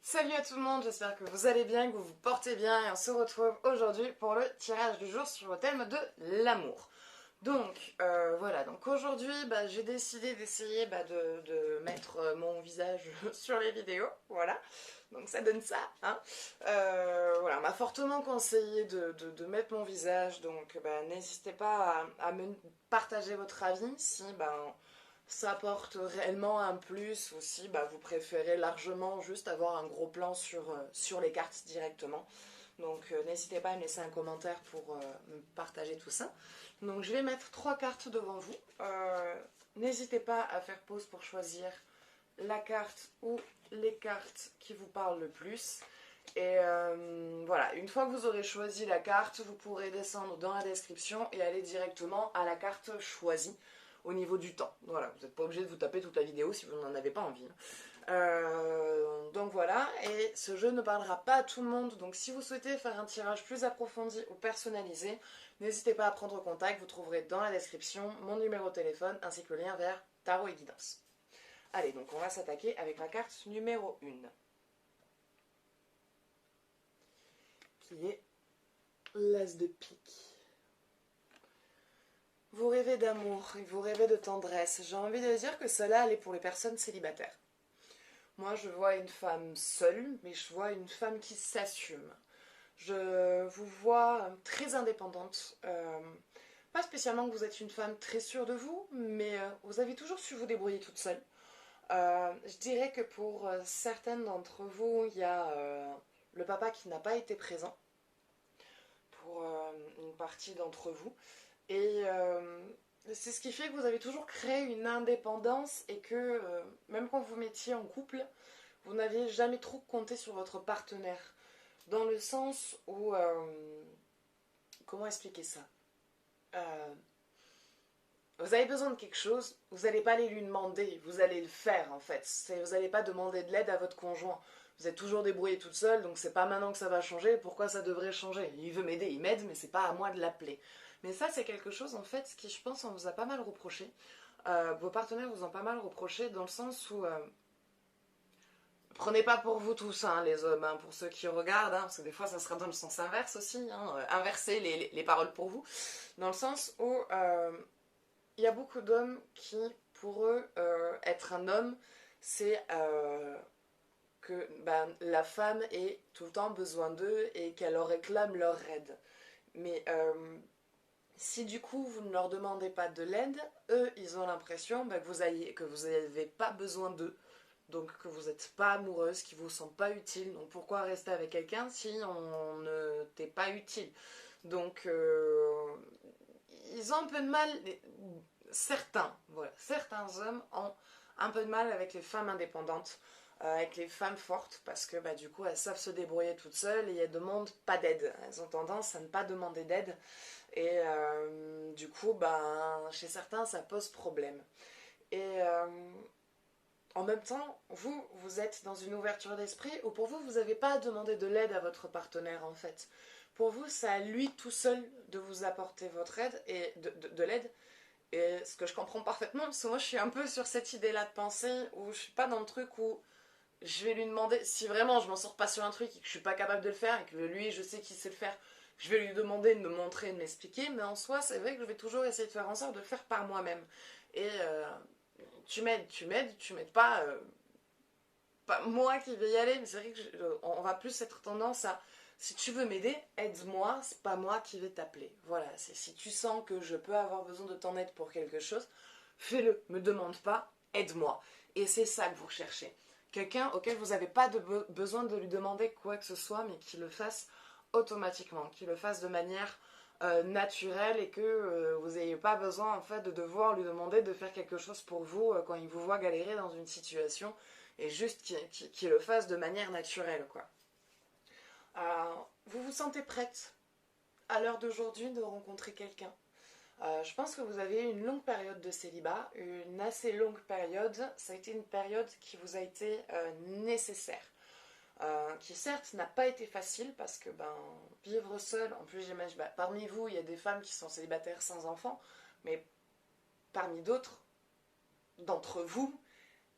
Salut à tout le monde, j'espère que vous allez bien, que vous vous portez bien et on se retrouve aujourd'hui pour le tirage du jour sur le thème de l'amour. Donc voilà, donc aujourd'hui j'ai décidé d'essayer de mettre mon visage sur les vidéos, voilà, donc ça donne ça, hein. Voilà, on m'a fortement conseillé de mettre mon visage, donc n'hésitez pas à me partager votre avis si ça apporte réellement un plus ou si vous préférez largement juste avoir un gros plan sur les cartes directement. Donc n'hésitez pas à me laisser un commentaire pour me partager tout ça. Donc je vais mettre 3 cartes devant vous. N'hésitez pas à faire pause pour choisir la carte ou les cartes qui vous parlent le plus. Et voilà, une fois que vous aurez choisi la carte, vous pourrez descendre dans la description et aller directement à la carte choisie au niveau du temps. Voilà, vous n'êtes pas obligé de vous taper toute la vidéo si vous n'en avez pas envie. Donc voilà, et ce jeu ne parlera pas à tout le monde, donc si vous souhaitez faire un tirage plus approfondi ou personnalisé, n'hésitez pas à prendre contact, vous trouverez dans la description mon numéro de téléphone ainsi que le lien vers Tarot et Guidance. Allez, donc on va s'attaquer avec la carte numéro 1, qui est l'As de pique. Vous rêvez d'amour et vous rêvez de tendresse. J'ai envie de dire que cela, elle est pour les personnes célibataires. Moi, je vois une femme seule, mais je vois une femme qui s'assume. Je vous vois très indépendante. Pas spécialement que vous êtes une femme très sûre de vous, mais vous avez toujours su vous débrouiller toute seule. Je dirais que pour certaines d'entre vous, il y a le papa qui n'a pas été présent pour une partie d'entre vous. Et c'est ce qui fait que vous avez toujours créé une indépendance et que même quand vous mettiez en couple, vous n'aviez jamais trop compté sur votre partenaire. Dans le sens où... comment expliquer ça? Vous avez besoin de quelque chose, vous n'allez pas aller lui demander, vous allez le faire en fait. Vous n'allez pas demander de l'aide à votre conjoint. Vous êtes toujours débrouillé toute seule, donc c'est pas maintenant que ça va changer, pourquoi ça devrait changer? Il veut m'aider, il m'aide, mais c'est pas à moi de l'appeler. Mais ça, c'est quelque chose en fait qui, je pense, on vous a pas mal reproché. Vos partenaires vous ont pas mal reproché dans le sens où... prenez pas pour vous tous, hein, les hommes, hein, pour ceux qui regardent, hein, parce que des fois ça sera dans le sens inverse aussi, hein, inverser les paroles pour vous, dans le sens où il y a beaucoup d'hommes qui, pour eux, être un homme, c'est que la femme ait tout le temps besoin d'eux et qu'elle leur réclame leur aide. Mais si du coup vous ne leur demandez pas de l'aide, eux ils ont l'impression que vous n'avez pas besoin d'eux. Donc que vous n'êtes pas amoureuse, qu'ils ne vous sentent pas utile. Donc pourquoi rester avec quelqu'un si on ne t'est pas utile? Donc ils ont un peu de mal, certains hommes ont un peu de mal avec les femmes indépendantes, avec les femmes fortes, parce que du coup elles savent se débrouiller toutes seules et elles ne demandent pas d'aide. Elles ont tendance à ne pas demander d'aide et du coup chez certains ça pose problème. Et en même temps, vous êtes dans une ouverture d'esprit où pour vous, vous n'avez pas à demander de l'aide à votre partenaire en fait. Pour vous, c'est à lui tout seul de vous apporter votre aide et de l'aide. Et ce que je comprends parfaitement, parce que moi je suis un peu sur cette idée-là de pensée où je suis pas dans le truc où je vais lui demander, si vraiment je m'en sors pas sur un truc et que je suis pas capable de le faire et que lui je sais qu'il sait le faire, je vais lui demander de me montrer, de m'expliquer, mais en soi c'est vrai que je vais toujours essayer de faire en sorte de le faire par moi-même. Et tu m'aides pas, pas moi qui vais y aller, mais c'est vrai que on va plus être tendance à si tu veux m'aider, aide-moi, c'est pas moi qui vais t'appeler. Voilà, si tu sens que je peux avoir besoin de ton aide pour quelque chose, fais-le, me demande pas, aide-moi. Et c'est ça que vous recherchez. Quelqu'un auquel vous n'avez pas besoin de lui demander quoi que ce soit, mais qui le fasse automatiquement, qui le fasse de manière naturelle et que vous n'ayez pas besoin en fait de devoir lui demander de faire quelque chose pour vous quand il vous voit galérer dans une situation et juste qu'il le fasse de manière naturelle quoi. Vous vous sentez prête à l'heure d'aujourd'hui de rencontrer quelqu'un. Je pense que vous avez eu une longue période de célibat, une assez longue période. Ça a été une période qui vous a été nécessaire. Qui certes n'a pas été facile parce que vivre seul, en plus j'imagine, parmi vous il y a des femmes qui sont célibataires sans enfants, mais parmi d'autres d'entre vous,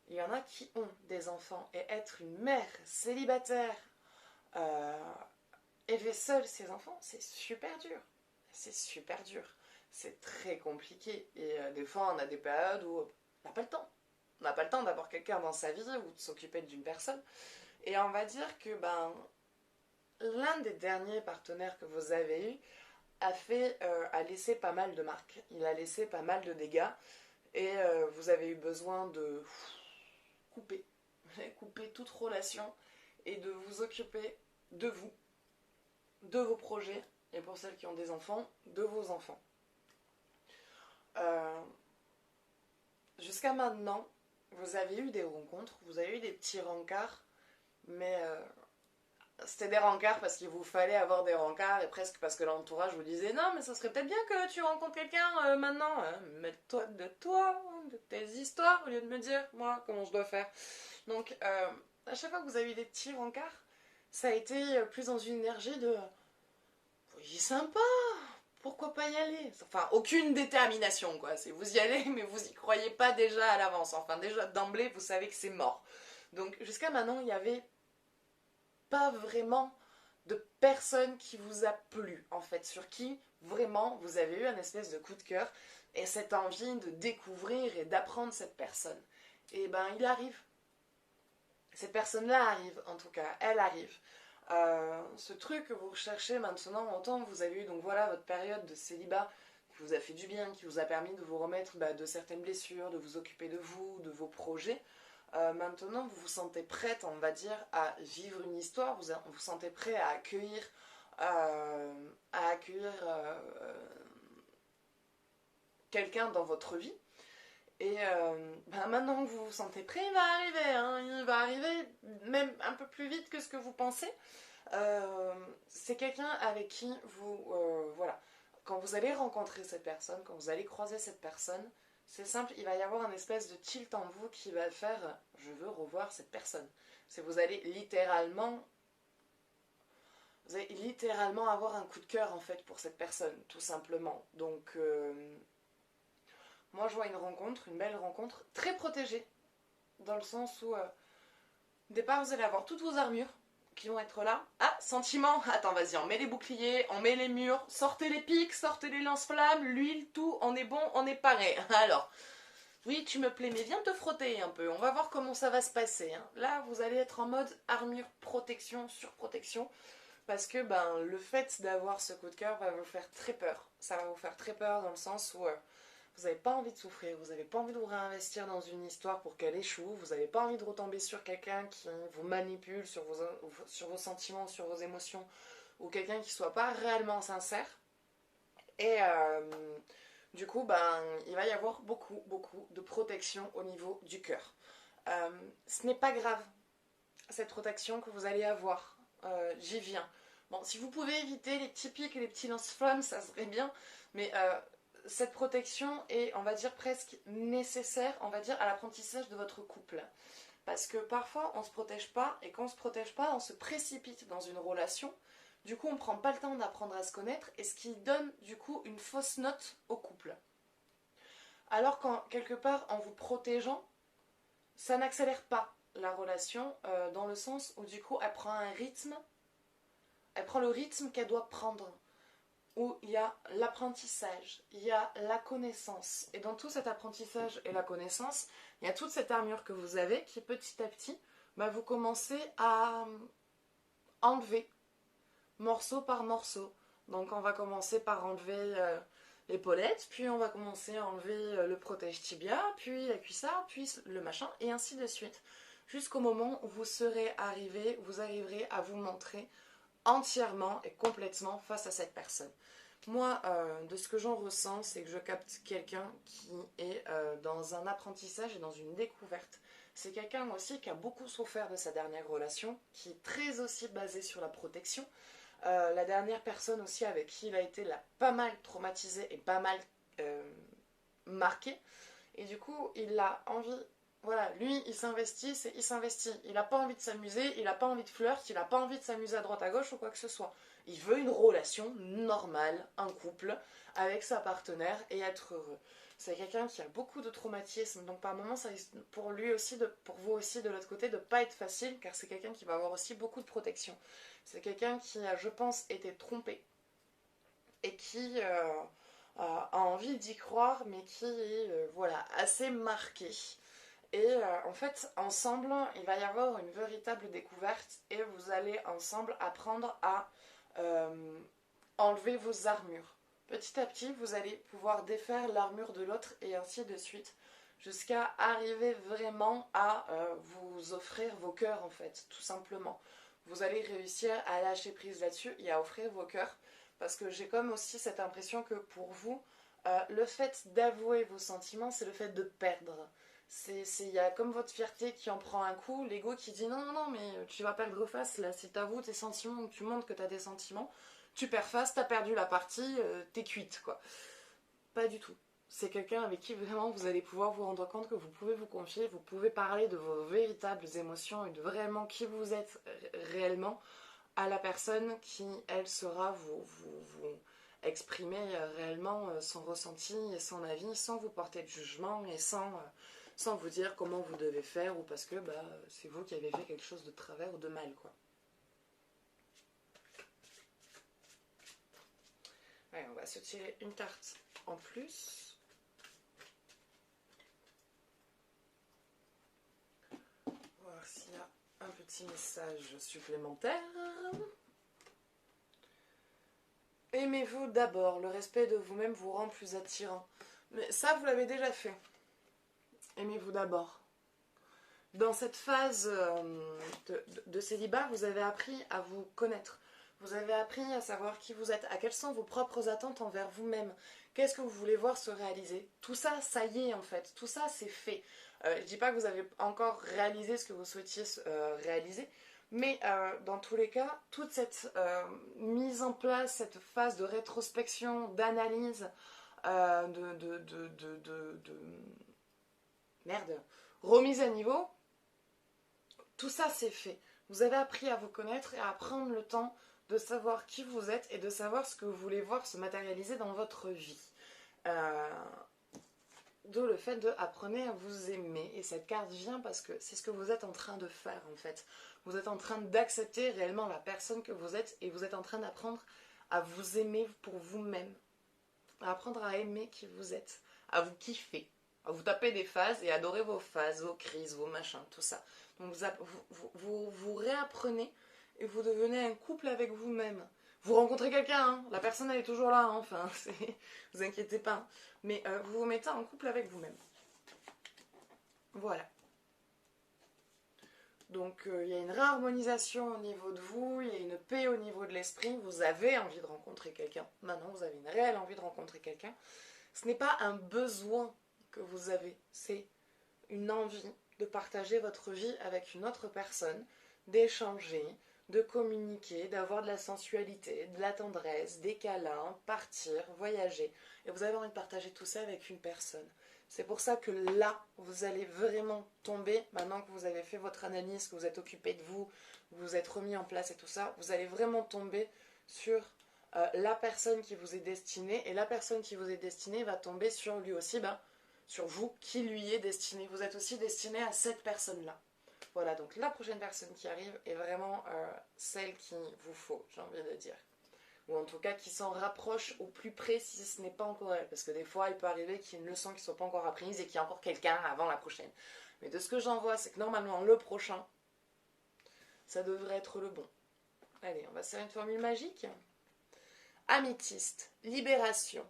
il y en a qui ont des enfants. Et être une mère célibataire, élever seule ses enfants, c'est super dur. C'est super dur. C'est très compliqué. Et des fois, on a des périodes où on n'a pas le temps. On n'a pas le temps d'avoir quelqu'un dans sa vie ou de s'occuper d'une personne. Et on va dire que l'un des derniers partenaires que vous avez eu a laissé pas mal de marques. Il a laissé pas mal de dégâts. Et vous avez eu besoin de couper. Couper toute relation et de vous occuper de vous, de vos projets, et pour celles qui ont des enfants, de vos enfants. Jusqu'à maintenant, vous avez eu des rencontres, vous avez eu des petits rencarts, mais c'était des rencarts parce qu'il vous fallait avoir des rencarts et presque parce que l'entourage vous disait non mais ça serait peut-être bien que tu rencontres quelqu'un maintenant, mets-toi de toi, de tes histoires au lieu de me dire moi comment je dois faire. Donc à chaque fois que vous avez eu des petits rencarts, ça a été plus dans une énergie de oui sympa, pourquoi pas y aller? Enfin, aucune détermination, quoi. C'est vous y allez, mais vous y croyez pas déjà à l'avance. Enfin, déjà d'emblée, vous savez que c'est mort. Donc, jusqu'à maintenant, il n'y avait pas vraiment de personne qui vous a plu, en fait, sur qui vraiment vous avez eu un espèce de coup de cœur et cette envie de découvrir et d'apprendre cette personne. Et ben, il arrive. Cette personne-là arrive, en tout cas, elle arrive. Ce truc que vous recherchez maintenant, autant vous avez eu donc voilà votre période de célibat qui vous a fait du bien, qui vous a permis de vous remettre de certaines blessures, de vous occuper de vous, de vos projets. Maintenant, vous vous sentez prête, on va dire, à vivre une histoire, vous vous sentez prêt à accueillir, quelqu'un dans votre vie. Et maintenant que vous vous sentez prêt, il va arriver, hein, il va arriver même un peu plus vite que ce que vous pensez. C'est quelqu'un avec qui vous, voilà, quand vous allez rencontrer cette personne, quand vous allez croiser cette personne, c'est simple, il va y avoir un espèce de tilt en vous qui va faire je veux revoir cette personne. C'est vous allez littéralement avoir un coup de cœur en fait pour cette personne, tout simplement. Donc moi je vois une rencontre, une belle rencontre, très protégée, dans le sens où au départ vous allez avoir toutes vos armures qui vont être là. Ah, sentiment, attends vas-y, on met les boucliers, on met les murs, sortez les pics, sortez les lance-flammes, l'huile, tout, on est bon, on est paré. Alors, oui tu me plais, mais viens te frotter un peu, on va voir comment ça va se passer. Hein. Là vous allez être en mode armure, protection, surprotection, parce que le fait d'avoir ce coup de cœur va vous faire très peur. Ça va vous faire très peur dans le sens où vous n'avez pas envie de souffrir, vous n'avez pas envie de vous réinvestir dans une histoire pour qu'elle échoue, vous n'avez pas envie de retomber sur quelqu'un qui vous manipule sur vos sentiments, sur vos émotions, ou quelqu'un qui ne soit pas réellement sincère. Et du coup, il va y avoir beaucoup de protection au niveau du cœur. Ce n'est pas grave, cette protection que vous allez avoir. J'y viens. Bon, si vous pouvez éviter les petits pics et les petits lance-flammes, ça serait bien, mais cette protection est, on va dire, presque nécessaire, on va dire, à l'apprentissage de votre couple. Parce que parfois, on ne se protège pas, et quand on ne se protège pas, on se précipite dans une relation. Du coup, on ne prend pas le temps d'apprendre à se connaître, et ce qui donne, du coup, une fausse note au couple. Alors qu'en quelque part, en vous protégeant, ça n'accélère pas la relation, dans le sens où, du coup, elle prend le rythme qu'elle doit prendre, où il y a l'apprentissage, il y a la connaissance. Et dans tout cet apprentissage et la connaissance, il y a toute cette armure que vous avez qui petit à petit, vous commencez à enlever morceau par morceau. Donc on va commencer par enlever l'épaulette, puis on va commencer à enlever le protège-tibia, puis la cuissard, puis le machin, et ainsi de suite. Jusqu'au moment où vous arriverez à vous montrer entièrement et complètement face à cette personne. Moi, de ce que j'en ressens, c'est que je capte quelqu'un qui est dans un apprentissage et dans une découverte. C'est quelqu'un aussi qui a beaucoup souffert de sa dernière relation, qui est très aussi basée sur la protection. La dernière personne aussi avec qui il a été l'a pas mal traumatisé et pas mal marqué. Et du coup, il a envie... Voilà, lui, il s'investit, il n'a pas envie de s'amuser, il n'a pas envie de flirt, il n'a pas envie de s'amuser à droite à gauche ou quoi que ce soit. Il veut une relation normale, un couple, avec sa partenaire et être heureux. C'est quelqu'un qui a beaucoup de traumatisme, donc par moments ça risque pour lui aussi, pour vous aussi de l'autre côté, de pas être facile, car c'est quelqu'un qui va avoir aussi beaucoup de protection. C'est quelqu'un qui a, je pense, été trompé et qui a envie d'y croire, mais qui est voilà, assez marqué. Et en fait, ensemble, il va y avoir une véritable découverte et vous allez ensemble apprendre à euh, enlever vos armures. Petit à petit, vous allez pouvoir défaire l'armure de l'autre et ainsi de suite, jusqu'à arriver vraiment à vous offrir vos cœurs en fait, tout simplement. Vous allez réussir à lâcher prise là-dessus et à offrir vos cœurs, parce que j'ai comme aussi cette impression que pour vous, le fait d'avouer vos sentiments, c'est le fait de perdre. Il y a comme votre fierté qui en prend un coup, l'ego qui dit non, non, non, mais tu vas perdre face là, si t'avoues tes sentiments, tu montres que t'as des sentiments, tu perds face, t'as perdu la partie, t'es cuite quoi. Pas du tout. C'est quelqu'un avec qui vraiment vous allez pouvoir vous rendre compte que vous pouvez vous confier, vous pouvez parler de vos véritables émotions et de vraiment qui vous êtes réellement à la personne qui, elle, saura vous exprimer réellement son ressenti et son avis sans vous porter de jugement et sans vous dire comment vous devez faire ou parce que bah, c'est vous qui avez fait quelque chose de travers ou de mal, quoi. Ouais, on va se tirer une carte en plus. Voir s'il y a un petit message supplémentaire. Aimez-vous d'abord. Le respect de vous-même vous rend plus attirant. Mais ça, vous l'avez déjà fait. Aimez-vous d'abord. Dans cette phase de célibat, vous avez appris à vous connaître. Vous avez appris à savoir qui vous êtes, à quelles sont vos propres attentes envers vous-même. Qu'est-ce que vous voulez voir se réaliser? Tout ça, ça y est en fait. Tout ça, c'est fait. Je ne dis pas que vous avez encore réalisé ce que vous souhaitiez réaliser, mais dans tous les cas, toute cette mise en place, cette phase de rétrospection, d'analyse, merde, remise à niveau, tout ça c'est fait. Vous avez appris à vous connaître et à prendre le temps de savoir qui vous êtes et de savoir ce que vous voulez voir se matérialiser dans votre vie. D'où le fait de apprenez à vous aimer. Et cette carte vient parce que c'est ce que vous êtes en train de faire en fait. Vous êtes en train d'accepter réellement la personne que vous êtes et vous êtes en train d'apprendre à vous aimer pour vous-même. À apprendre à aimer qui vous êtes. À vous kiffer. À vous taper des phases et adorer vos phases, vos crises, vos machins, tout ça. Donc vous réapprenez et vous devenez un couple avec vous-même. Vous rencontrez quelqu'un, hein, la personne elle est toujours là, hein, enfin, vous inquiétez pas. Mais vous vous mettez en couple avec vous-même. Voilà. Donc il y a une réharmonisation au niveau de vous, il y a une paix au niveau de l'esprit. Vous avez envie de rencontrer quelqu'un. Maintenant, vous avez une réelle envie de rencontrer quelqu'un. Ce n'est pas un besoin que vous avez, c'est une envie de partager votre vie avec une autre personne, d'échanger, de communiquer, d'avoir de la sensualité, de la tendresse, des câlins, partir, voyager. Et vous avez envie de partager tout ça avec une personne. C'est pour ça que là, vous allez vraiment tomber, maintenant que vous avez fait votre analyse, que vous êtes occupé de vous, que vous vous êtes remis en place et tout ça, vous allez vraiment tomber sur la personne qui vous est destinée. Et la personne qui vous est destinée va tomber sur lui aussi, sur vous qui lui est destiné. Vous êtes aussi destiné à cette personne-là. Voilà, donc la prochaine personne qui arrive est vraiment celle qu'il vous faut, j'ai envie de dire. Ou en tout cas qui s'en rapproche au plus près si ce n'est pas encore elle. Parce que des fois, il peut arriver qu'il y ait une leçon qui ne soit pas encore apprise et qu'il y a encore quelqu'un avant la prochaine. Mais de ce que j'en vois, c'est que normalement, le prochain, ça devrait être le bon. Allez, on va se faire une formule magique. Améthyste, libération.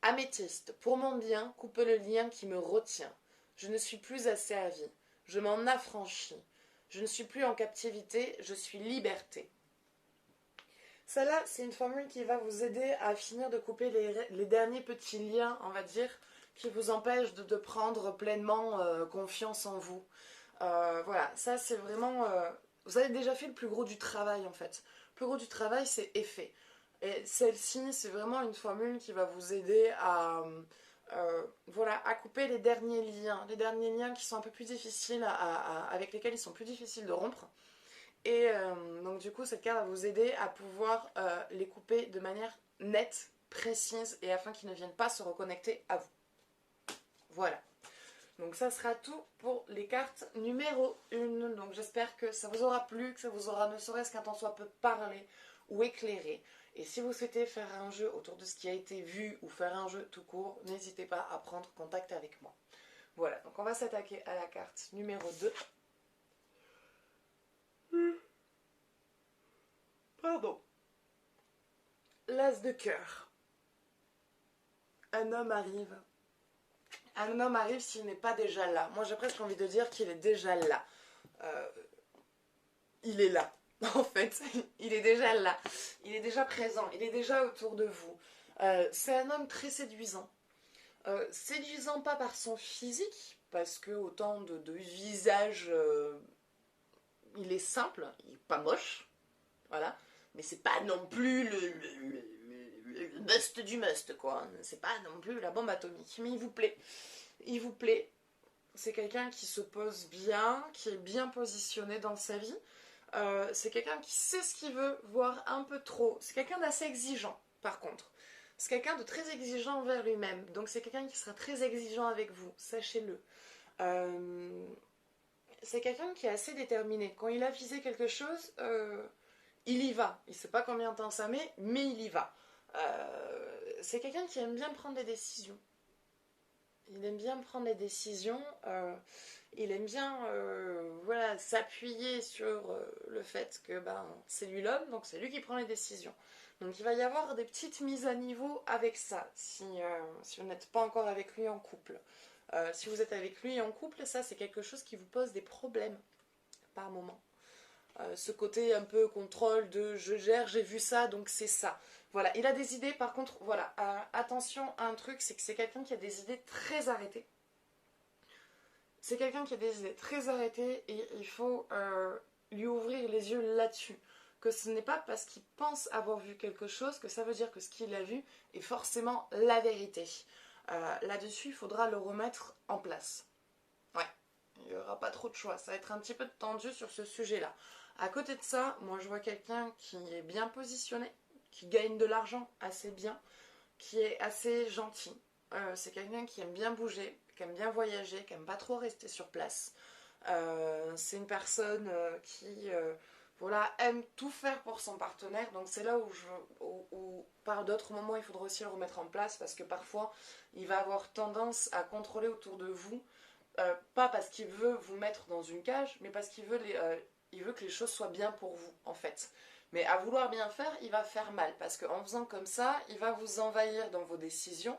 Améthyste, pour mon bien, coupe le lien qui me retient. Je ne suis plus asservie. Je m'en affranchis. Je ne suis plus en captivité, je suis liberté. Celle-là, c'est une formule qui va vous aider à finir de couper les derniers petits liens, on va dire, qui vous empêchent de prendre pleinement confiance en vous. Voilà, ça c'est vraiment... vous avez déjà fait le plus gros du travail en fait. Le plus gros du travail, c'est effet. Et celle-ci, c'est vraiment une formule qui va vous aider à... voilà, à couper les derniers liens qui sont un peu plus difficiles, avec lesquels ils sont plus difficiles de rompre. Et donc du coup, cette carte va vous aider à pouvoir les couper de manière nette, précise, et afin qu'ils ne viennent pas se reconnecter à vous. Voilà. Donc ça sera tout pour les cartes numéro 1. Donc j'espère que ça vous aura plu, que ça vous aura ne serait-ce qu'un tant soit peu parlé ou éclairé. Et si vous souhaitez faire un jeu autour de ce qui a été vu ou faire un jeu tout court, n'hésitez pas à prendre contact avec moi. Voilà, donc on va s'attaquer à la carte numéro 2. Pardon. L'as de cœur. Un homme arrive. Un homme arrive s'il n'est pas déjà là. Moi j'ai presque envie de dire qu'il est déjà là. Il est là. En fait, il est déjà là. Il est déjà présent. Il est déjà autour de vous. C'est un homme très séduisant. Séduisant pas par son physique, parce que autant de visage, il est simple, il est pas moche. Voilà. Mais c'est pas non plus le must du must, quoi. C'est pas non plus la bombe atomique. Mais il vous plaît. Il vous plaît. C'est quelqu'un qui se pose bien, qui est bien positionné dans sa vie. C'est quelqu'un qui sait ce qu'il veut, voire un peu trop. C'est quelqu'un d'assez exigeant, par contre. C'est quelqu'un de très exigeant envers lui-même. Donc c'est quelqu'un qui sera très exigeant avec vous, sachez-le. C'est quelqu'un qui est assez déterminé. Quand il a visé quelque chose, il y va. Il ne sait pas combien de temps ça met, mais il y va. C'est quelqu'un qui aime bien prendre des décisions. Il aime bien prendre des décisions. Il aime bien voilà, s'appuyer sur le fait que c'est lui l'homme, donc c'est lui qui prend les décisions. Donc il va y avoir des petites mises à niveau avec ça, si vous n'êtes pas encore avec lui en couple. Si vous êtes avec lui en couple, ça c'est quelque chose qui vous pose des problèmes par moment. Ce côté un peu contrôle de je gère, j'ai vu ça, donc c'est ça. Voilà, il a des idées, par contre, voilà, attention à un truc, c'est que c'est quelqu'un qui a des idées très arrêtées. C'est quelqu'un qui a des idées très arrêtées et il faut lui ouvrir les yeux là-dessus. Que ce n'est pas parce qu'il pense avoir vu quelque chose que ça veut dire que ce qu'il a vu est forcément la vérité. Là-dessus, il faudra le remettre en place. Ouais, il n'y aura pas trop de choix. Ça va être un petit peu tendu sur ce sujet-là. À côté de ça, moi je vois quelqu'un qui est bien positionné, qui gagne de l'argent assez bien, qui est assez gentil. C'est quelqu'un qui aime bien bouger, qui aime bien voyager, qui aime pas trop rester sur place. C'est une personne qui voilà, aime tout faire pour son partenaire. Donc c'est là où par d'autres moments il faudra aussi le remettre en place parce que parfois il va avoir tendance à contrôler autour de vous. Pas parce qu'il veut vous mettre dans une cage, mais parce qu'il veut, il veut que les choses soient bien pour vous en fait. Mais à vouloir bien faire, il va faire mal parce qu'en faisant comme ça, il va vous envahir dans vos décisions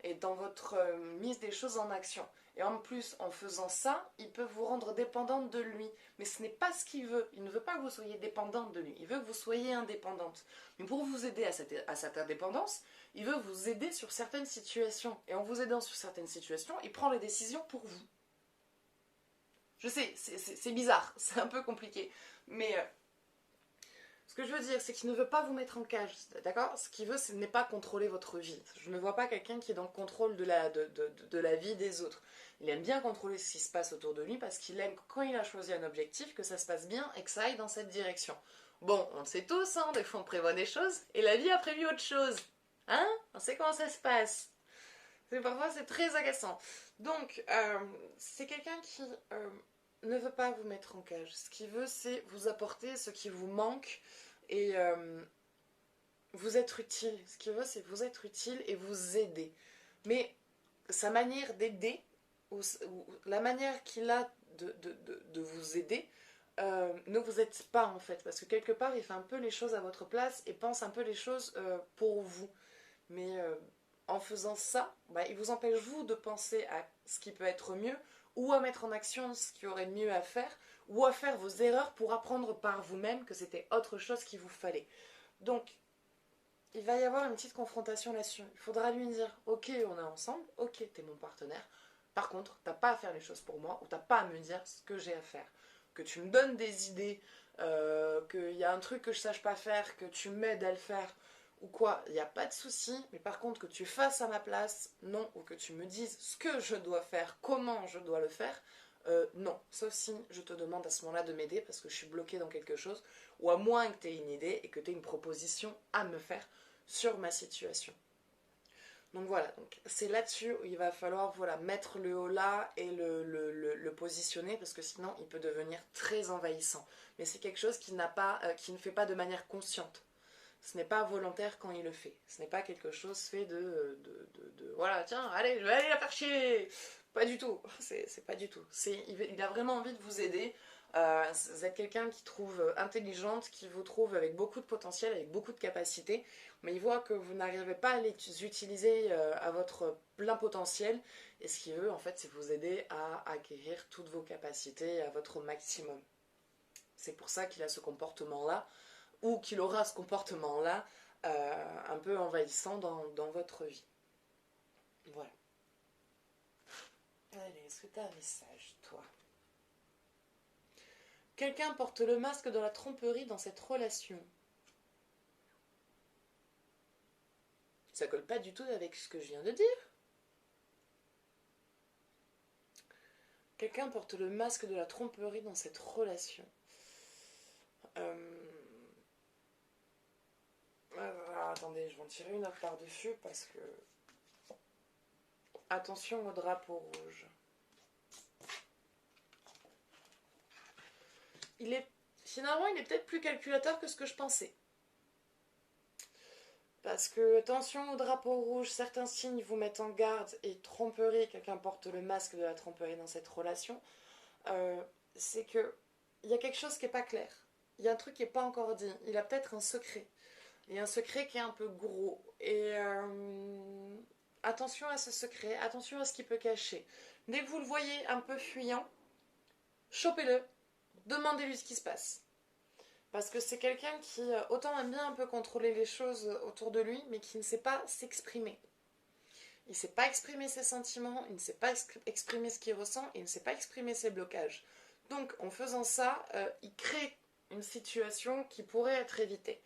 et dans votre mise des choses en action. Et en plus, en faisant ça, il peut vous rendre dépendante de lui. Mais ce n'est pas ce qu'il veut. Il ne veut pas que vous soyez dépendante de lui. Il veut que vous soyez indépendante. Mais pour vous aider à cette indépendance, il veut vous aider sur certaines situations. Et en vous aidant sur certaines situations, il prend les décisions pour vous. Je sais, c'est bizarre, c'est un peu compliqué. Mais ce que je veux dire, c'est qu'il ne veut pas vous mettre en cage, d'accord? Ce qu'il veut, ce n'est pas contrôler votre vie. Je ne vois pas quelqu'un qui est dans le contrôle de la vie des autres. Il aime bien contrôler ce qui se passe autour de lui parce qu'il aime, quand il a choisi un objectif, que ça se passe bien et que ça aille dans cette direction. Bon, on le sait tous, hein, des fois on prévoit des choses et la vie a prévu autre chose. Hein? On sait comment ça se passe. Parfois c'est très agaçant. Donc, c'est quelqu'un qui ne veut pas vous mettre en cage. Ce qu'il veut, c'est vous apporter ce qui vous manque et vous être utile. Ce qu'il veut, c'est vous être utile et vous aider. Mais sa manière d'aider, ou la manière qu'il a de vous aider, ne vous aide pas en fait. Parce que quelque part, il fait un peu les choses à votre place et pense un peu les choses pour vous. Mais en faisant ça, il vous empêche vous de penser à ce qui peut être mieux ou à mettre en action ce qu'il y aurait de mieux à faire ou à faire vos erreurs pour apprendre par vous-même que c'était autre chose qu'il vous fallait. Donc, il va y avoir une petite confrontation là-dessus. Il faudra lui dire, ok, on est ensemble, ok, t'es mon partenaire. Par contre, t'as pas à faire les choses pour moi ou t'as pas à me dire ce que j'ai à faire. Que tu me donnes des idées, qu'il y a un truc que je sache pas faire, que tu m'aides à le faire ou quoi, il n'y a pas de souci, mais par contre que tu fasses à ma place, non, ou que tu me dises ce que je dois faire, comment je dois le faire, non. Sauf si je te demande à ce moment-là de m'aider parce que je suis bloquée dans quelque chose, ou à moins que tu aies une idée et que tu aies une proposition à me faire sur ma situation. Donc voilà, donc c'est là-dessus où il va falloir voilà, mettre le haut là et le positionner parce que sinon il peut devenir très envahissant. Mais c'est quelque chose qui ne fait pas de manière consciente. Ce n'est pas volontaire quand il le fait. Ce n'est pas quelque chose fait voilà, tiens, allez, je vais aller la faire chier. Pas du tout. C'est pas du tout. Il a vraiment envie de vous aider. Vous êtes quelqu'un qui trouve intelligente, qui vous trouve avec beaucoup de potentiel, avec beaucoup de capacités, mais il voit que vous n'arrivez pas à les utiliser à votre plein potentiel. Et ce qu'il veut, en fait, c'est vous aider à acquérir toutes vos capacités à votre maximum. C'est pour ça qu'il a ce comportement-là, ou qu'il aura ce comportement-là un peu envahissant dans votre vie. Voilà. Allez, est-ce que tu as un message, toi? Quelqu'un porte le masque de la tromperie dans cette relation. Ça colle pas du tout avec ce que je viens de dire. Quelqu'un porte le masque de la tromperie dans cette relation. Attendez, je vais en tirer une autre par-dessus parce que... Attention au drapeau rouge. Finalement, il est peut-être plus calculateur que ce que je pensais. Parce que, attention au drapeau rouge, certains signes vous mettent en garde et tromperie, quelqu'un porte le masque de la tromperie dans cette relation, c'est que il y a quelque chose qui n'est pas clair. Il y a un truc qui n'est pas encore dit. Il a peut-être un secret. Il y a un secret qui est un peu gros. Et attention à ce secret, attention à ce qu'il peut cacher. Dès que vous le voyez un peu fuyant, chopez-le, demandez-lui ce qui se passe. Parce que c'est quelqu'un qui autant aime bien un peu contrôler les choses autour de lui, mais qui ne sait pas s'exprimer. Il ne sait pas exprimer ses sentiments, il ne sait pas exprimer ce qu'il ressent, il ne sait pas exprimer ses blocages. Donc en faisant ça, il crée une situation qui pourrait être évitée.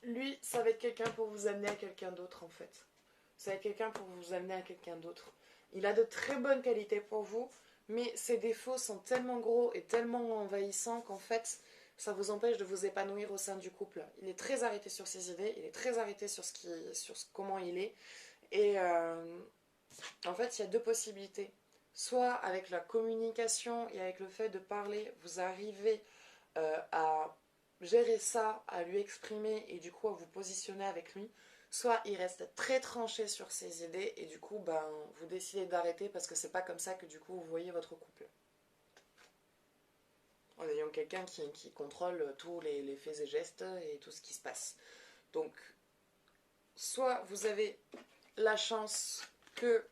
Lui, ça va être quelqu'un pour vous amener à quelqu'un d'autre en fait. Ça va être quelqu'un pour vous amener à quelqu'un d'autre. Il a de très bonnes qualités pour vous, mais ses défauts sont tellement gros et tellement envahissants qu'en fait, ça vous empêche de vous épanouir au sein du couple. Il est très arrêté sur ses idées, il est très arrêté sur comment il est. Et en fait, il y a deux possibilités. Soit avec la communication et avec le fait de parler, vous arrivez à gérer ça, à lui exprimer et du coup à vous positionner avec lui. Soit il reste très tranché sur ses idées et du coup vous décidez d'arrêter parce que c'est pas comme ça que du coup vous voyez votre couple. En ayant quelqu'un qui contrôle tous les faits et gestes et tout ce qui se passe. Donc, soit vous avez la chance que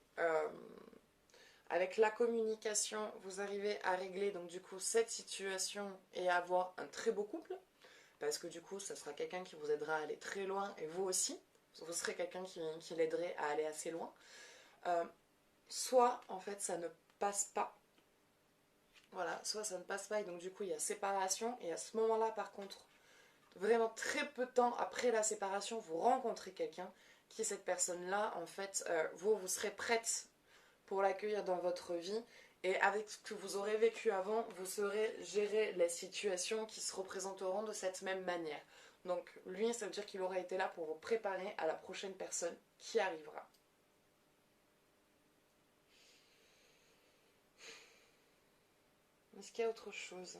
avec la communication, vous arrivez à régler donc du coup cette situation et à avoir un très beau couple, parce que du coup, ça sera quelqu'un qui vous aidera à aller très loin et vous aussi, vous serez quelqu'un qui l'aiderait à aller assez loin. Soit en fait ça ne passe pas. Voilà, soit ça ne passe pas et donc du coup il y a séparation et à ce moment-là par contre, vraiment très peu de temps après la séparation, vous rencontrez quelqu'un qui est cette personne-là, en fait, vous serez prête pour l'accueillir dans votre vie et avec ce que vous aurez vécu avant, vous saurez gérer les situations qui se représenteront de cette même manière. Donc lui, ça veut dire qu'il aura été là pour vous préparer à la prochaine personne qui arrivera. Est-ce qu'il y a autre chose ?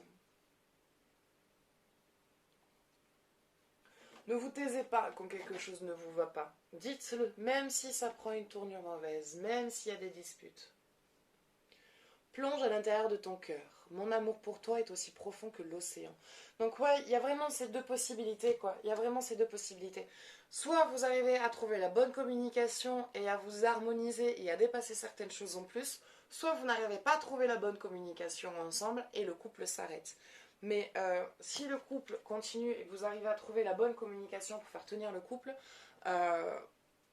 Ne vous taisez pas quand quelque chose ne vous va pas. Dites-le, même si ça prend une tournure mauvaise, même s'il y a des disputes. Plonge à l'intérieur de ton cœur. Mon amour pour toi est aussi profond que l'océan. Donc ouais, il y a vraiment ces deux possibilités, quoi. Il y a vraiment ces deux possibilités. Soit vous arrivez à trouver la bonne communication et à vous harmoniser et à dépasser certaines choses en plus, soit vous n'arrivez pas à trouver la bonne communication ensemble et le couple s'arrête. Mais si le couple continue et que vous arrivez à trouver la bonne communication pour faire tenir le couple,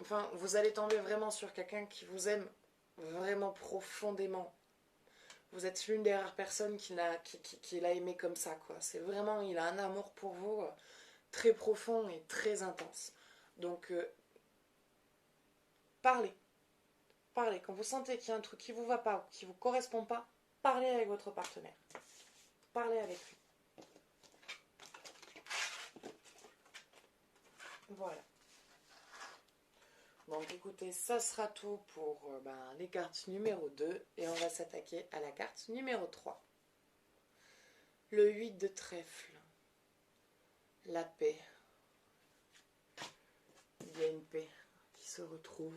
vous allez tomber vraiment sur quelqu'un qui vous aime vraiment profondément. Vous êtes l'une des rares personnes qui l'a aimé comme ça, quoi. C'est vraiment, il a un amour pour vous très profond et très intense. Donc, parlez. Parlez. Quand vous sentez qu'il y a un truc qui ne vous va pas ou qui ne vous correspond pas, parlez avec votre partenaire. parler avec lui. Voilà. Donc écoutez, ça sera tout pour les cartes numéro 2 et on va s'attaquer à la carte numéro 3. Le 8 de trèfle. La paix. Il y a une paix qui se retrouve.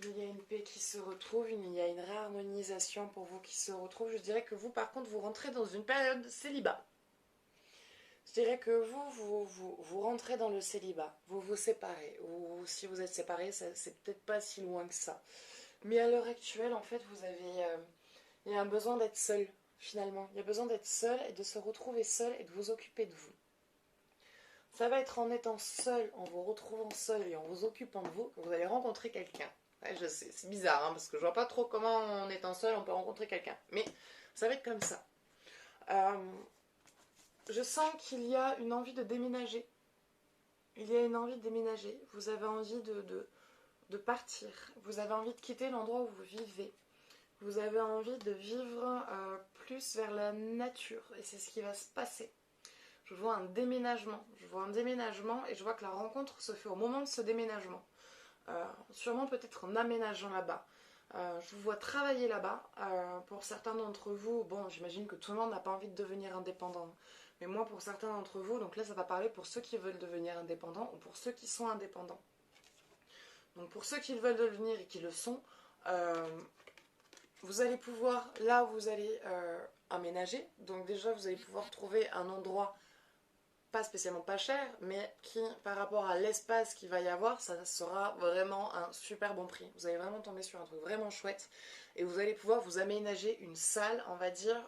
Il y a une paix qui se retrouve, il y a une réharmonisation pour vous qui se retrouve. Je dirais que vous, par contre, vous rentrez dans une période de célibat. Je dirais que vous rentrez dans le célibat, vous vous séparez. Ou si vous êtes séparés, c'est peut-être pas si loin que ça. Mais à l'heure actuelle, en fait, il y a un besoin d'être seul, finalement. Il y a besoin d'être seul et de se retrouver seul et de vous occuper de vous. Ça va être en étant seul, en vous retrouvant seul et en vous occupant de vous, que vous allez rencontrer quelqu'un. Ouais, je sais, c'est bizarre, parce que je vois pas trop comment en étant seul on peut rencontrer quelqu'un. Mais ça va être comme ça. Je sens qu'il y a une envie de déménager. Il y a une envie de déménager. Vous avez envie de partir. Vous avez envie de quitter l'endroit où vous vivez. Vous avez envie de vivre plus vers la nature. Et c'est ce qui va se passer. Je vois un déménagement. Je vois un déménagement et je vois que la rencontre se fait au moment de ce déménagement. Sûrement peut-être en aménageant là-bas. Je vous vois travailler là-bas. Pour certains d'entre vous, bon, j'imagine que tout le monde n'a pas envie de devenir indépendant. Mais moi, pour certains d'entre vous, donc là, ça va parler pour ceux qui veulent devenir indépendants ou pour ceux qui sont indépendants. Donc pour ceux qui veulent devenir et qui le sont, vous allez pouvoir, là, vous allez aménager. Donc déjà, vous allez pouvoir trouver un endroit pas spécialement pas cher, mais qui, par rapport à l'espace qu'il va y avoir, ça sera vraiment un super bon prix. Vous allez vraiment tomber sur un truc vraiment chouette et vous allez pouvoir vous aménager une salle, on va dire,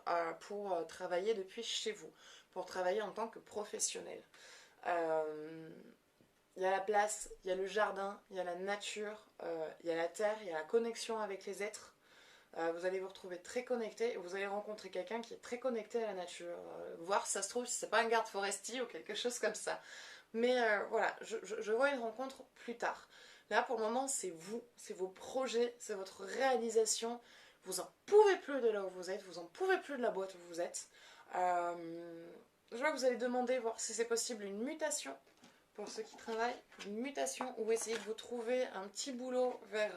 pour travailler depuis chez vous, pour travailler en tant que professionnel. Il y a la place, il y a le jardin, il y a la nature, il y a la terre, il y a la connexion avec les êtres. Vous allez vous retrouver très connecté et vous allez rencontrer quelqu'un qui est très connecté à la nature. Voir si ça se trouve, si c'est pas un garde forestier ou quelque chose comme ça. Mais voilà, je vois une rencontre plus tard. Là, pour le moment, c'est vous, c'est vos projets, c'est votre réalisation. Vous en pouvez plus de là où vous êtes, vous en pouvez plus de la boîte où vous êtes. Je vois que vous allez demander, voir si c'est possible, une mutation pour ceux qui travaillent. Une mutation ou essayer de vous trouver un petit boulot vers...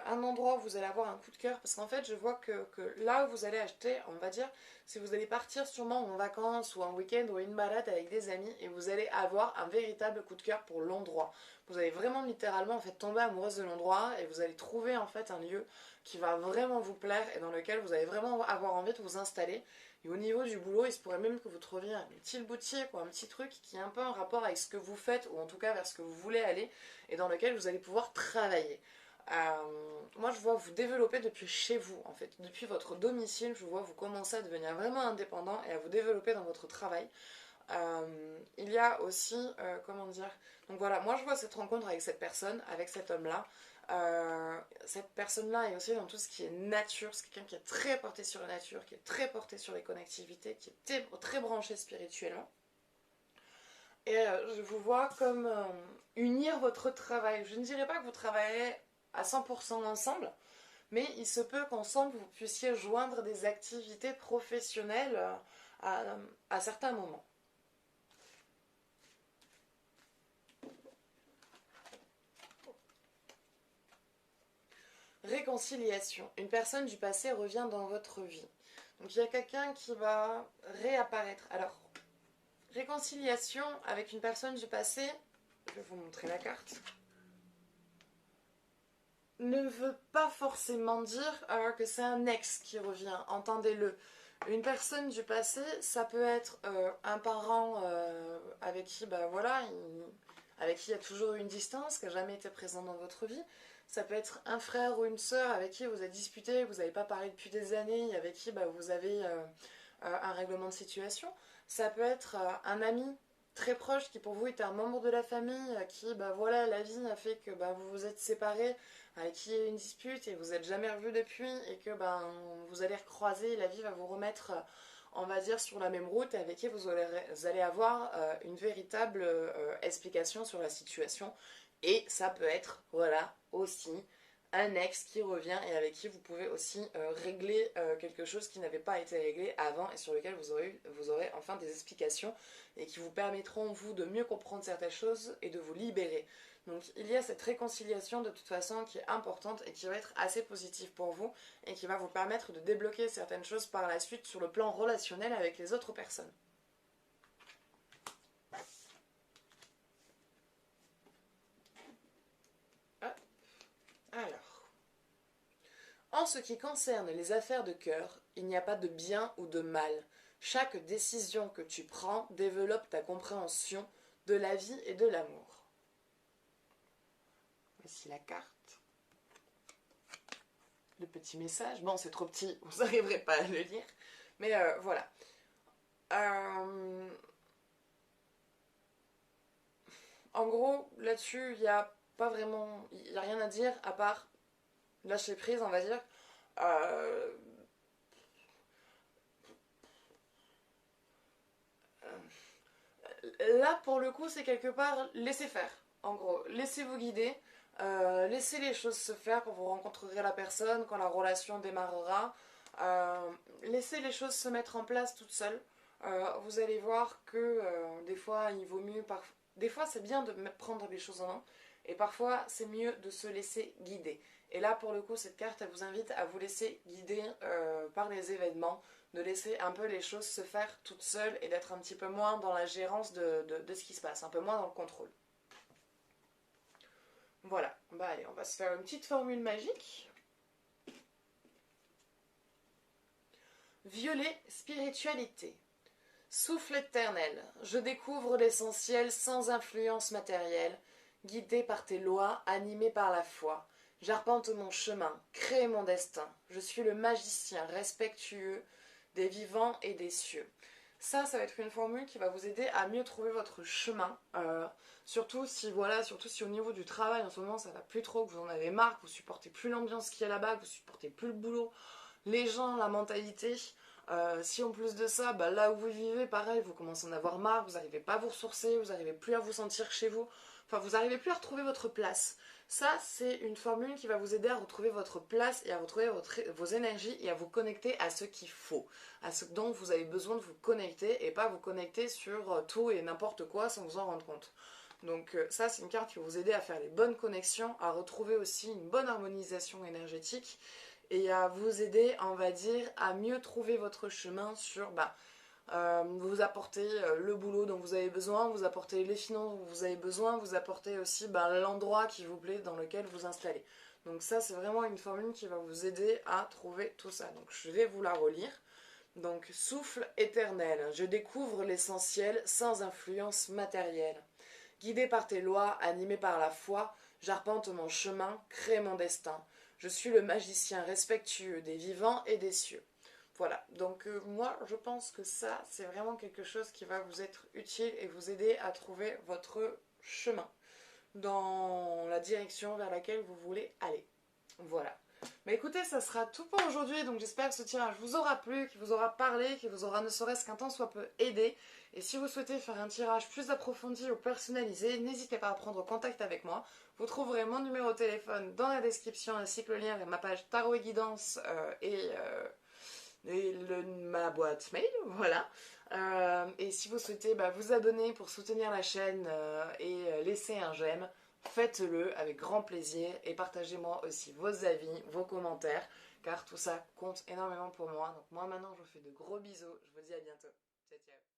un endroit où vous allez avoir un coup de cœur, parce qu'en fait je vois que là où vous allez acheter, on va dire, si vous allez partir sûrement en vacances ou en week-end ou une balade avec des amis et vous allez avoir un véritable coup de cœur pour l'endroit. Vous allez vraiment littéralement en fait tomber amoureuse de l'endroit et vous allez trouver en fait un lieu qui va vraiment vous plaire et dans lequel vous allez vraiment avoir envie de vous installer. Et au niveau du boulot, il se pourrait même que vous trouviez une petite boutique ou un petit truc qui est un peu en rapport avec ce que vous faites ou en tout cas vers ce que vous voulez aller et dans lequel vous allez pouvoir travailler. Moi je vois vous développer depuis chez vous en fait, depuis votre domicile, je vois vous commencer à devenir vraiment indépendant et à vous développer dans votre travail. Il y a aussi, comment dire, donc voilà, moi je vois cette rencontre avec cette personne, avec cet homme-là. Cette personne-là est aussi dans tout ce qui est nature, c'est quelqu'un qui est très porté sur la nature, qui est très porté sur les connectivités, qui est très branché spirituellement. Et je vous vois comme unir votre travail. Je ne dirais pas que vous travaillez à 100% ensemble, mais il se peut qu'ensemble vous puissiez joindre des activités professionnelles à certains moments. Réconciliation. Une personne du passé revient dans votre vie. Donc il y a quelqu'un qui va réapparaître. Alors, réconciliation avec une personne du passé, je vais vous montrer la carte, ne veut pas forcément dire que c'est un ex qui revient, entendez-le. Une personne du passé, ça peut être un parent avec qui, avec qui il y a toujours eu une distance, qui n'a jamais été présent dans votre vie. Ça peut être un frère ou une sœur avec qui vous avez disputé, vous n'avez pas parlé depuis des années, avec qui vous avez un règlement de situation. Ça peut être un ami très proche qui pour vous était un membre de la famille, qui, la vie a fait que vous vous êtes séparés, avec qui il y a eu une dispute et vous n'êtes jamais revus depuis et que vous allez recroiser, la vie va vous remettre, on va dire, sur la même route et avec qui vous allez avoir une véritable explication sur la situation. Et ça peut être, voilà, aussi un ex qui revient et avec qui vous pouvez aussi régler quelque chose qui n'avait pas été réglé avant et sur lequel vous aurez enfin des explications et qui vous permettront vous de mieux comprendre certaines choses et de vous libérer. Donc il y a cette réconciliation de toute façon qui est importante et qui va être assez positive pour vous et qui va vous permettre de débloquer certaines choses par la suite sur le plan relationnel avec les autres personnes. Alors, en ce qui concerne les affaires de cœur, il n'y a pas de bien ou de mal. Chaque décision que tu prends développe ta compréhension de la vie et de l'amour. Voici la carte. Le petit message. Bon, c'est trop petit, vous n'arriverez pas à le lire. Mais voilà. En gros, là-dessus, il n'y a pas vraiment... Il n'y a rien à dire à part lâcher prise, on va dire. Euh, Là, pour le coup, c'est quelque part laissez faire. En gros, laissez-vous guider. Laissez les choses se faire quand vous rencontrerez la personne, quand la relation démarrera. Laissez les choses se mettre en place toutes seules. Vous allez voir que des fois, il vaut mieux... Des fois, c'est bien de prendre les choses en main. Et parfois, c'est mieux de se laisser guider. Et là, pour le coup, cette carte, elle vous invite à vous laisser guider par les événements, de laisser un peu les choses se faire toutes seules et d'être un petit peu moins dans la gérance de ce qui se passe, un peu moins dans le contrôle. Voilà, bah allez, on va se faire une petite formule magique. Violet, spiritualité. Souffle éternel, je découvre l'essentiel sans influence matérielle, guidé par tes lois, animé par la foi. J'arpente mon chemin, crée mon destin. Je suis le magicien respectueux des vivants et des cieux. Ça va être une formule qui va vous aider à mieux trouver votre chemin. Surtout si au niveau du travail en ce moment ça va plus trop, que vous en avez marre, que vous supportez plus l'ambiance qu'il y a là-bas, que vous supportez plus le boulot, les gens, la mentalité. Si en plus de ça, bah, là où vous vivez, pareil, vous commencez à en avoir marre, vous n'arrivez pas à vous ressourcer, vous n'arrivez plus à vous sentir chez vous, enfin vous n'arrivez plus à retrouver votre place. Ça, c'est une formule qui va vous aider à retrouver votre place et à retrouver vos énergies et à vous connecter à ce qu'il faut, à ce dont vous avez besoin de vous connecter et pas vous connecter sur tout et n'importe quoi sans vous en rendre compte. Donc ça, c'est une carte qui va vous aider à faire les bonnes connexions, à retrouver aussi une bonne harmonisation énergétique et à vous aider, on va dire, à mieux trouver votre chemin sur vous apporter le boulot dont vous avez besoin, vous apporter les finances dont vous avez besoin, vous apporter aussi l'endroit qui vous plaît dans lequel vous installez. Donc ça, c'est vraiment une formule qui va vous aider à trouver tout ça. Donc je vais vous la relire. Donc souffle éternel, je découvre l'essentiel sans influence matérielle. Guidé par tes lois, animé par la foi, j'arpente mon chemin, crée mon destin. Je suis le magicien respectueux des vivants et des cieux. Voilà, donc moi je pense que ça c'est vraiment quelque chose qui va vous être utile et vous aider à trouver votre chemin dans la direction vers laquelle vous voulez aller. Voilà. Mais écoutez, ça sera tout pour aujourd'hui, donc j'espère que ce tirage vous aura plu, qu'il vous aura parlé, qu'il vous aura ne serait-ce qu'un temps soit peu aidé. Et si vous souhaitez faire un tirage plus approfondi ou personnalisé, n'hésitez pas à prendre contact avec moi. Vous trouverez mon numéro de téléphone dans la description ainsi que le lien vers ma page Tarot et Guidance ma boîte mail, voilà. Et si vous souhaitez vous abonner pour soutenir la chaîne et laisser un j'aime, faites-le avec grand plaisir et partagez-moi aussi vos avis, vos commentaires, car tout ça compte énormément pour moi. Donc moi maintenant je vous fais de gros bisous, je vous dis à bientôt. Ciao ciao.